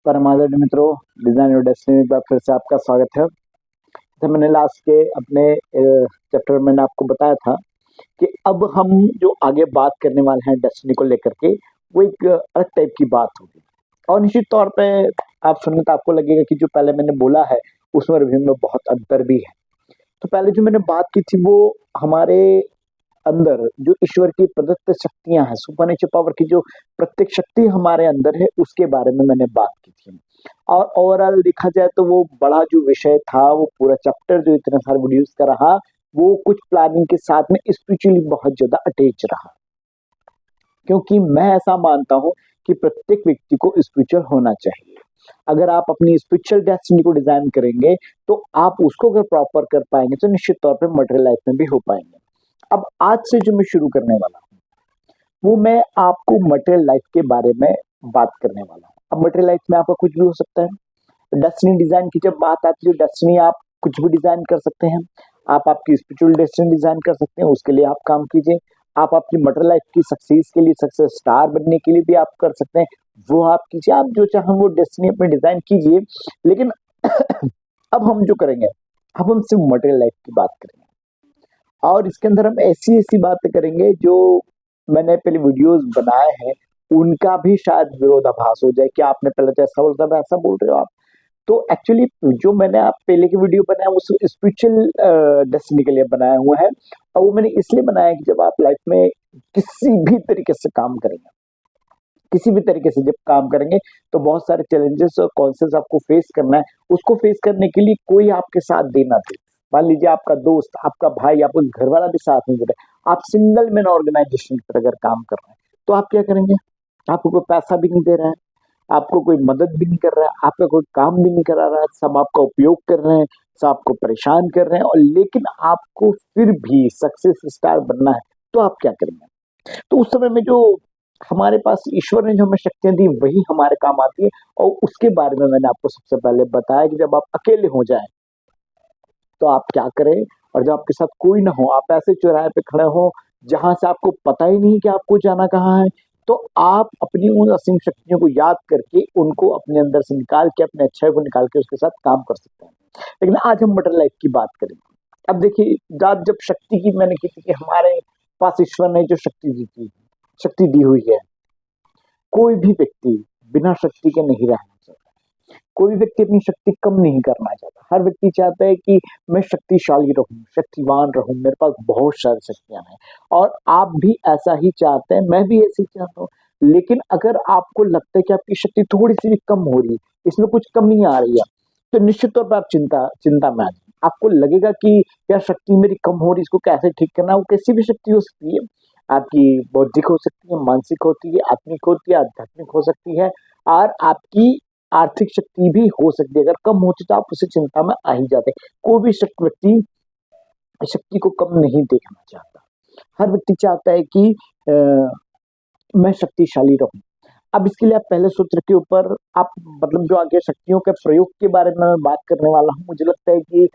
परमादेव मित्रों, डिजाइन और डेस्टिनी में एक बार फिर से आपका स्वागत है। जैसे मैंने लास्ट के अपने चैप्टर में मैंने आपको बताया था कि अब हम जो आगे बात करने वाले हैं डेस्टिनी को लेकर के, वो एक अलग टाइप की बात होगी। और निश्चित तौर पे आप सुनने तो आपको लगेगा कि जो पहले मैंने बोला है उसमें और अभी में बहुत अंतर भी है। तो पहले जो मैंने बात की थी वो हमारे अंदर जो ईश्वर की प्रदत्त शक्तियां हैं, सुपरनेचर पावर की जो प्रत्येक शक्ति हमारे अंदर है, उसके बारे में मैंने बात की थी। और ओवरऑल देखा जाए तो वो बड़ा जो विषय था, वो पूरा चैप्टर जो इतने सारे वीडियोस का रहा, वो कुछ प्लानिंग के साथ में स्पिरिचुअली बहुत ज्यादा अटैच रहा। क्योंकि मैं ऐसा मानता हूँ कि प्रत्येक व्यक्ति को स्पिरिचुअल होना चाहिए। अगर आप अपनी स्पिरिचुअल डेस्टिनी को डिजाइन करेंगे, तो आप उसको अगर प्रॉपर कर पाएंगे तो निश्चित तौर पे मटेरियल लाइफ में भी हो पाएंगे। अब आज से जो मैं शुरू करने वाला हूँ, वो मैं आपको मटेरियल लाइफ के बारे में बात करने वाला हूँ। अब मटेरियल लाइफ में आपका कुछ भी हो सकता है। डेस्टिनी डिजाइन की जब बात आती है, डेस्टिनी आप कुछ भी डिजाइन कर सकते हैं। आप आपकी स्पिरिचुअल डेस्टिनी डिजाइन कर सकते हैं, उसके लिए आप काम कीजिए। आप अपनी मटेरियल लाइफ की सक्सेस के लिए, सक्सेस स्टार बनने के लिए भी आप कर सकते हैं, वो आप कीजिए। आप जो चाहें वो डेस्टिनी अपनी डिजाइन कीजिए। लेकिन अब हम जो करेंगे, अब हम सिर्फ मटेरियल लाइफ की बात करेंगे और इसके अंदर हम ऐसी ऐसी बातें करेंगे जो मैंने पहले वीडियोस बनाए हैं, उनका भी शायद विरोधाभास हो जाए कि आपने पहले तो ऐसा बोलता, ऐसा बोल रहे हो आप। तो एक्चुअली जो मैंने आप पहले की वीडियो बनाया वो स्पिरिचुअल डेस्टिनी के लिए बनाया हुआ है। और वो मैंने इसलिए बनाया कि जब आप लाइफ में किसी भी तरीके से काम करेंगे, किसी भी तरीके से जब काम करेंगे, तो बहुत सारे चैलेंजेस और कॉन्सेस आपको फेस करना है। उसको फेस करने के लिए कोई आपके साथ देना दे। मान लीजिए आपका दोस्त, आपका भाई, आपका घर वाला भी साथ नहीं दे रहा, आप सिंगल मैन ऑर्गेनाइजेशन पर अगर काम कर रहे हैं, तो आप क्या करेंगे? आपको कोई पैसा भी नहीं दे रहा है, आपको कोई मदद भी नहीं कर रहा है, आपका कोई काम भी नहीं करा रहा है, सब आपका उपयोग कर रहे हैं, सब आपको परेशान कर रहे हैं, और लेकिन आपको फिर भी सक्सेस स्टार बनना है, तो आप क्या करेंगे? तो उस समय में जो हमारे पास ईश्वर ने जो हमें शक्तियां दी, वही हमारे काम आती है। और उसके बारे में मैंने आपको सबसे पहले बताया कि जब आप अकेले हो जाए तो आप क्या करें, और जब आपके साथ कोई ना हो, आप ऐसे चौराहे पे खड़े हो जहां से आपको पता ही नहीं कि आपको जाना कहाँ है, तो आप अपनी उन असीम शक्तियों को याद करके उनको अपने अंदर से निकाल के, अपने अच्छाई को निकाल के उसके साथ काम कर सकते हैं। लेकिन आज हम मटेरियल लाइफ की बात करेंगे। अब देखिए, बात जब शक्ति की मैंने की थी कि हमारे पास ईश्वर ने जो शक्ति दी थी, शक्ति दी हुई है, कोई भी व्यक्ति बिना शक्ति के नहीं रहना चाहता। कोई भी व्यक्ति अपनी शक्ति कम नहीं करना चाहता। हर व्यक्ति चाहता है कि मैं शक्तिशाली रहूं, शक्तिवान रहूं, मेरे पास बहुत सारी शक्तियां हैं। और आप भी ऐसा ही चाहते हैं, मैं भी ऐसे ही चाहता हूँ। लेकिन अगर आपको लगता है कि आपकी शक्ति थोड़ी सी भी कम हो रही है, इसमें कुछ कमी आ रही है, तो निश्चित तौर पर आप चिंता चिंता में आ जाए। आपको लगेगा कि यार शक्ति मेरी कम हो रही है, इसको कैसे ठीक करना है। वो कैसी भी शक्ति हो सकती है, आपकी बौद्धिक हो सकती है, मानसिक होती है, आत्मिक होती है, आध्यात्मिक हो सकती है, और आपकी आर्थिक शक्ति भी हो सकती है। अगर कम होती तो आप उसे चिंता में आ ही जाते। कोई भी व्यक्ति शक्ति को कम नहीं देखना चाहता। हर व्यक्ति चाहता है कि मैं शक्तिशाली रहूं। अब इसके लिए आप पहले सूत्र के ऊपर आप मतलब जो आगे शक्तियों के प्रयोग के बारे में मैं बात करने वाला हूँ, मुझे लगता है कि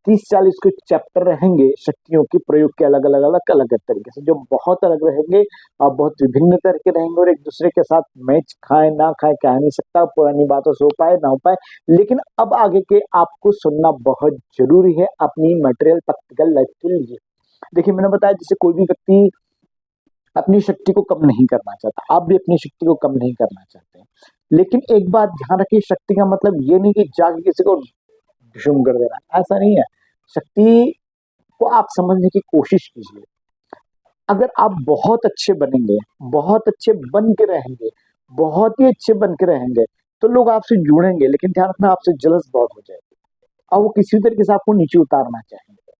30-40 कुछ चैप्टर रहेंगे शक्तियों के प्रयोग के, अलग अलग अलग अलग तरीके से, जो बहुत अलग रहेंगे और बहुत विभिन्न तरह के रहेंगे, और एक दूसरे के साथ मैच खाए ना खाए कह नहीं सकता, पुरानी बातों से हो पाए ना हो पाए। लेकिन अब आगे के आपको सुनना बहुत जरूरी है अपनी मटेरियल प्रैक्टिकल लाइफ के लिए। देखिए, मैंने बताया जैसे कोई भी व्यक्ति अपनी शक्ति को कम नहीं करना चाहता, आप भी अपनी शक्ति को कम नहीं करना चाहते हैं। लेकिन एक बात ध्यान रखिए, शक्ति का मतलब ये नहीं कि जाके किसी को ढुम कर देना, ऐसा नहीं है। शक्ति को आप समझने की कोशिश कीजिए। अगर आप बहुत अच्छे बनेंगे, बहुत अच्छे बन के रहेंगे, बहुत ही अच्छे बन के रहेंगे, तो लोग आपसे जुड़ेंगे, लेकिन ध्यान रखना आपसे जलस बहुत हो जाएगी और वो किसी तरीके से आपको नीचे उतारना चाहेंगे।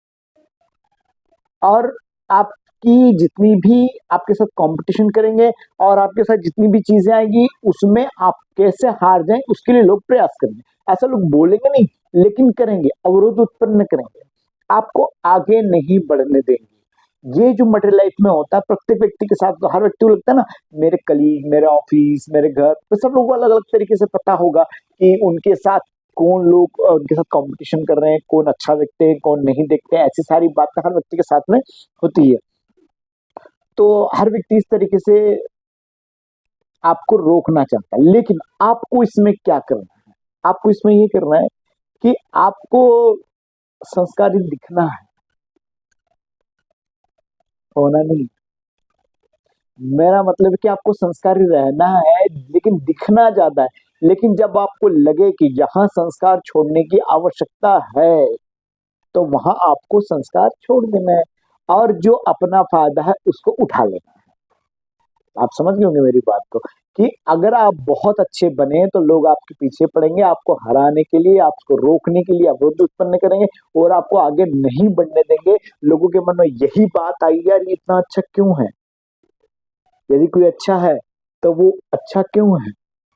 और आपकी जितनी भी आपके साथ कंपटीशन करेंगे और आपके साथ जितनी भी चीजें आएंगी, उसमें आप कैसे हार जाएं उसके लिए लोग प्रयास करेंगे। ऐसा लोग बोलेंगे नहीं, लेकिन करेंगे, अवरोध उत्पन्न करेंगे, आपको आगे नहीं बढ़ने देंगे। ये जो मटेरियल लाइफ में होता है प्रत्येक व्यक्ति के साथ, तो हर व्यक्ति को लगता है ना, मेरे कलीग, मेरे ऑफिस, मेरे घर, तो सब लोगों को अलग अलग तरीके से पता होगा कि उनके साथ कौन लोग उनके साथ कंपटीशन कर रहे हैं, कौन अच्छा देखते हैं, कौन नहीं देखते हैं। ऐसी सारी बातें हर व्यक्ति के साथ में होती है। तो हर व्यक्ति इस तरीके से आपको रोकना चाहता है, लेकिन आपको इसमें क्या करना है? आपको इसमें ये करना है कि आपको संस्कारी दिखना है, होना नहीं। मेरा मतलब है कि आपको संस्कारी रहना है, लेकिन दिखना ज्यादा है। लेकिन जब आपको लगे कि यहाँ संस्कार छोड़ने की आवश्यकता है, तो वहां आपको संस्कार छोड़ देना है और जो अपना फायदा है उसको उठा लेना है। आप समझ गए होंगे मेरी बात को, कि अगर आप बहुत अच्छे बने तो लोग आपके पीछे पड़ेंगे, आपको हराने के लिए, आपको रोकने के लिए अवरोध उत्पन्न करेंगे और आपको आगे नहीं बढ़ने देंगे। लोगों के मन में यही बात आई, यार ये इतना अच्छा क्यों है? यदि कोई अच्छा है तो वो अच्छा क्यों है,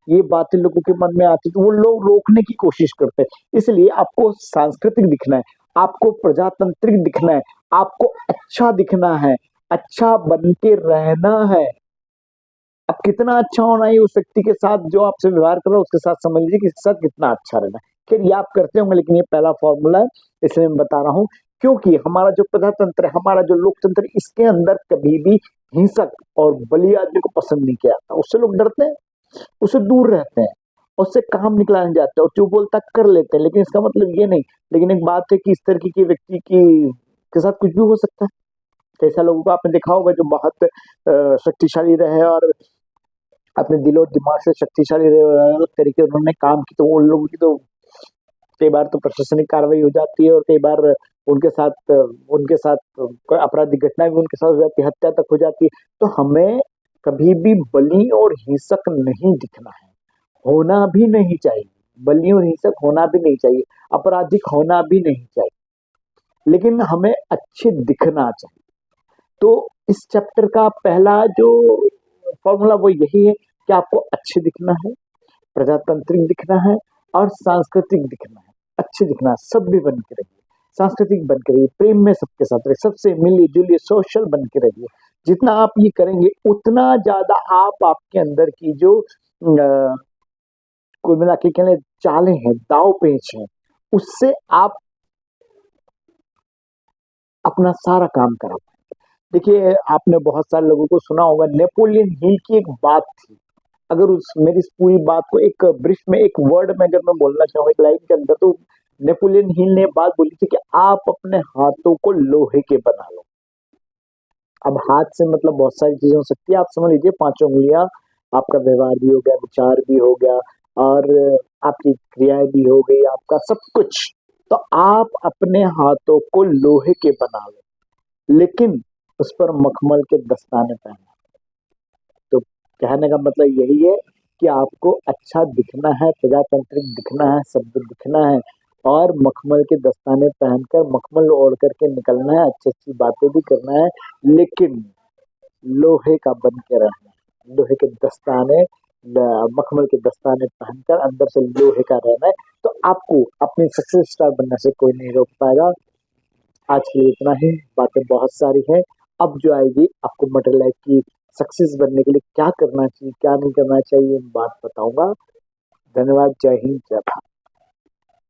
ये बातें लोगों के मन में आती, तो वो लोग रोकने की कोशिश करते हैं। इसलिए आपको सांस्कृतिक दिखना है, आपको प्रजातांत्रिक दिखना है, आपको अच्छा दिखना है, अच्छा बन के रहना है। अब कितना अच्छा होना है उस व्यक्ति के साथ जो आपसे व्यवहार कर रहा है, उसके साथ समझ लीजिए कि इसके साथ कितना अच्छा रहना है। खैर ये आप करते होंगे, लेकिन ये पहला फॉर्मूला है, इसलिए मैं बता रहा हूँ। क्योंकि हमारा जो प्रजातंत्र है, हमारा जो लोकतंत्र, इसके अंदर कभी भी हिंसक और बलिया आदमी को पसंद नहीं किया जाता। उससे लोग डरते हैं, उससे दूर रहते हैं, उससे काम निकलाने जाते हैं और जो बोलता है कर लेते हैं। लेकिन इसका मतलब ये नहीं, लेकिन एक बात है कि इस तरह की व्यक्ति की के साथ कुछ भी हो सकता है। कैसा लोगों को आपने देखा होगा जो बहुत शक्तिशाली रहे और अपने दिलो दिमाग से शक्तिशाली रहे और अलग तरीके उन्होंने काम की, तो उन लोगों की तो कई बार तो प्रशासनिक कार्रवाई हो जाती है और कई बार उनके साथ कोई आपराधिक घटना भी उनके साथ हो जाती है, हत्या तक हो जाती है। तो हमें कभी भी बली और हिंसक नहीं दिखना है, होना भी नहीं चाहिए। बली और हिंसक होना भी नहीं चाहिए, आपराधिक होना भी नहीं चाहिए, लेकिन हमें अच्छे दिखना चाहिए। तो इस चैप्टर का पहला जो फॉर्मूला वो यही है कि आपको अच्छे दिखना है, प्रजातांत्रिक दिखना है और सांस्कृतिक दिखना है। अच्छे दिखना है, सभ्य बन के रहिए, सांस्कृतिक बन के रहिए, प्रेम में सबके साथ रहिए, सबसे मिलिए जुलिए, सोशल बन के रहिए। जितना आप ये करेंगे उतना ज्यादा आप आपके अंदर की जो कुल मिला के कहले चालें हैं, दाव पेच है, उससे आप अपना सारा काम करा पाएंगे। देखिए आपने बहुत सारे लोगों को सुना होगा, नेपोलियन हिल की एक बात थी। अगर उस मेरी इस पूरी बात को एक ब्रीफ में, एक वर्ड में अगर मैं बोलना चाहूँ एक लाइन के अंदर, तो नेपोलियन हिल ने बात बोली थी कि आप अपने हाथों को लोहे के बना लो। अब हाथ से मतलब बहुत सारी चीजें हो सकती है, आप समझ लीजिए 5 उंगलियां, आपका व्यवहार भी हो गया, विचार भी हो गया और आपकी क्रियाएं भी हो गई, आपका सब कुछ। तो आप अपने हाथों को लोहे के बना लो, लेकिन उस पर मखमल के दस्ताने पहना। तो कहने का मतलब यही है कि आपको अच्छा दिखना है, प्रजातांत्रिक दिखना है, सभ्य दिखना है और मखमल के दस्ताने पहनकर, मखमल ओढ़ करके निकलना है, अच्छी अच्छी बातें भी करना है, लेकिन लोहे का बन के रहना है। लोहे के दस्ताने, मखमल के दस्ताने पहनकर अंदर से लोहे का रहना है। तो आपको अपनी सक्सेस स्टार बनने से कोई नहीं रोक पाएगा। आज के लिए इतना ही, बातें बहुत सारी हैं। अब जो आएगी आपको मटेरियल लाइफ की सक्सेस बनने के लिए क्या करना चाहिए, क्या नहीं करना चाहिए, बात बताऊंगा। धन्यवाद, जय हिंद, जय भारत।